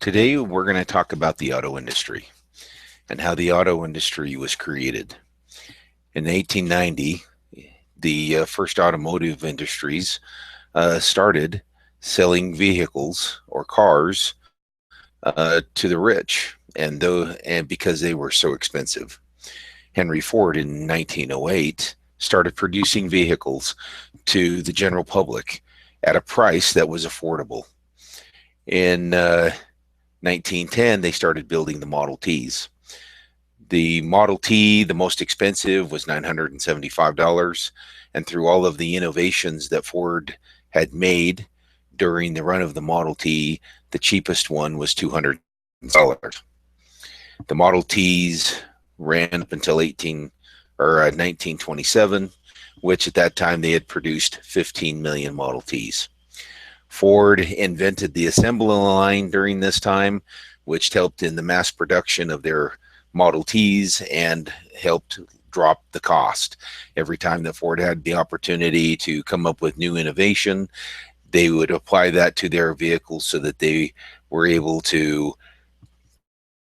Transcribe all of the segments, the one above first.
Today, we're going to talk about the auto industry and how the auto industry was created. In 1890, the first automotive industries started selling vehicles or cars to the rich, and because they were so expensive. Henry Ford in 1908 started producing vehicles to the general public at a price that was affordable. In 1910, they started building the Model Ts. The Model T, the most expensive, was $975. And through all of the innovations that Ford had made during the run of the Model T, the cheapest one was $200. The Model Ts ran up until 1927, which at that time they had produced 15 million Model Ts. Ford invented the assembly line during this time, which helped in the mass production of their Model Ts and helped drop the cost. Every time that Ford had the opportunity to come up with new innovation, they would apply that to their vehicles so that they were able to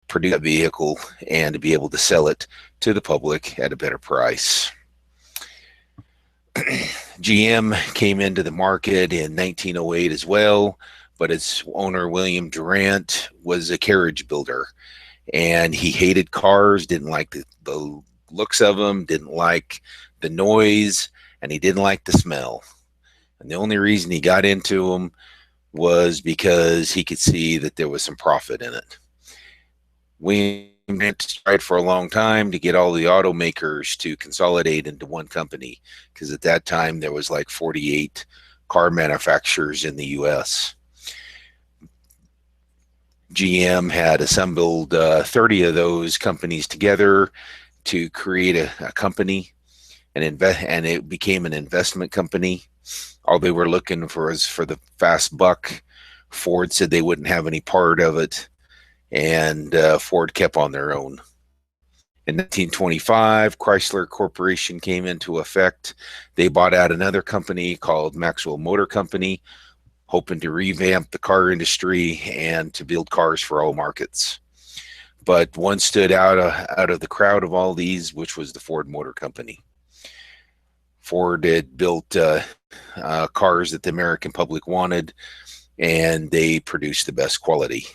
produce that vehicle and to be able to sell it to the public at a better price. GM came into the market in 1908 as well, but its owner, William Durant, was a carriage builder, and he hated cars, didn't like the looks of them, didn't like the noise, and he didn't like the smell. And the only reason he got into them was because he could see that there was some profit in it. William tried for a long time to get all the automakers to consolidate into one company, because at that time there was like 48 car manufacturers in the US. GM had assembled 30 of those companies together to create a company, and it became an investment company. All they were looking for was for the fast buck. Ford said they wouldn't have any part of it, and Ford kept on their own. In 1925, Chrysler Corporation came into effect. They bought out another company called Maxwell Motor Company, hoping to revamp the car industry and to build cars for all markets. But one stood out of the crowd of all these, which was the Ford Motor Company. Ford had built cars that the American public wanted, and they produced the best quality.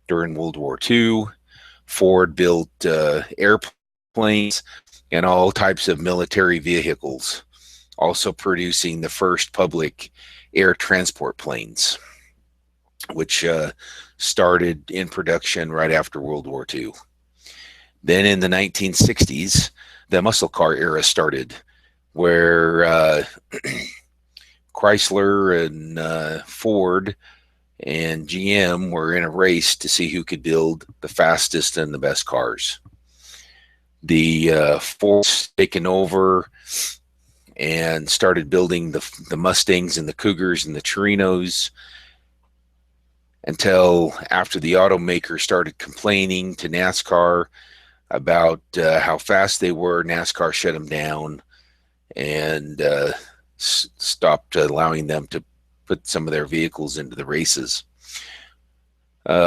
During World War II, Ford built airplanes and all types of military vehicles, also producing the first public air transport planes, which started in production right after World War II. Then in the 1960s, the muscle car era started, where Chrysler and Ford and GM were in a race to see who could build the fastest and the best cars. The Ford's taken over and started building the Mustangs and the Cougars and the Torinos, until after the automakers started complaining to NASCAR about how fast they were, NASCAR shut them down and stopped allowing them to put some of their vehicles into the races.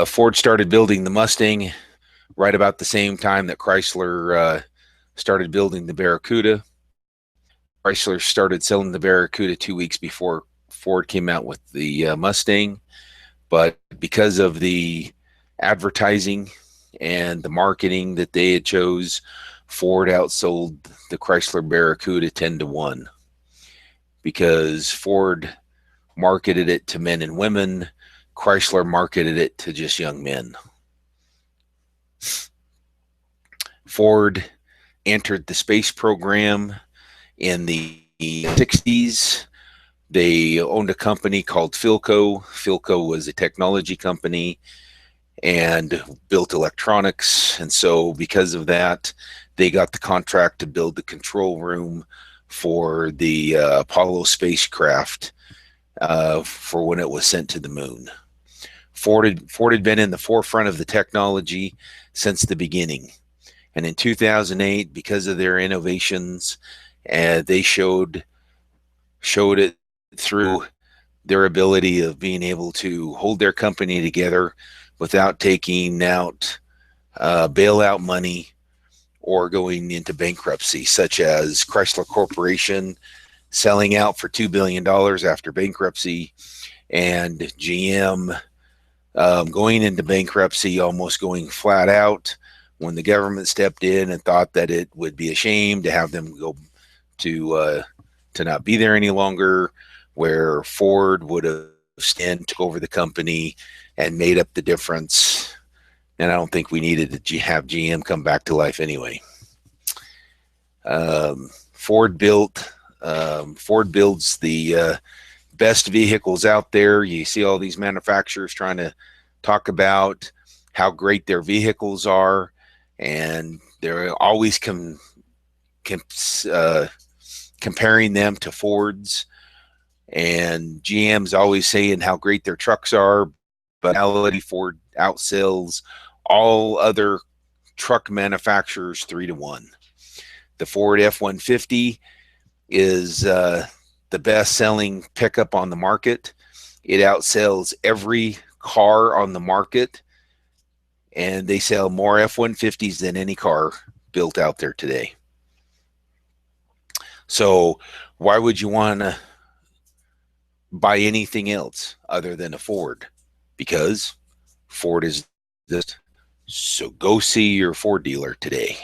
Ford started building the Mustang right about the same time that Chrysler started building the Barracuda. Chrysler started selling the Barracuda 2 weeks before Ford came out with the Mustang. But because of the advertising and the marketing that they had chose, Ford outsold the Chrysler Barracuda 10-1, because Ford marketed it to men and women, Chrysler marketed it to just young men. Ford entered the space program in the 60s. They owned a company called Philco. Philco was a technology company and built electronics. And so because of that, they got the contract to build the control room for the Apollo spacecraft for when it was sent to the moon. Ford had been in the forefront of the technology since the beginning. And in 2008, because of their innovations, they showed it through their ability of being able to hold their company together without taking out bailout money or going into bankruptcy, such as Chrysler Corporation selling out for $2 billion after bankruptcy, and GM going into bankruptcy, almost going flat out when the government stepped in and thought that it would be a shame to have them go to not be there any longer, where Ford would have took over the company and made up the difference. And I don't think we needed to have GM come back to life anyway. Ford builds the best vehicles out there. You see all these manufacturers trying to talk about how great their vehicles are, and they're always comparing them to Ford's, and GM's always saying how great their trucks are, but in reality, Ford outsells all other truck manufacturers 3-1. The Ford F-150 is the best-selling pickup on the market. It outsells every car on the market, and they sell more F-150s than any car built out there today. So why would you want to buy anything else other than a Ford? Because Ford is this. So go see your Ford dealer today.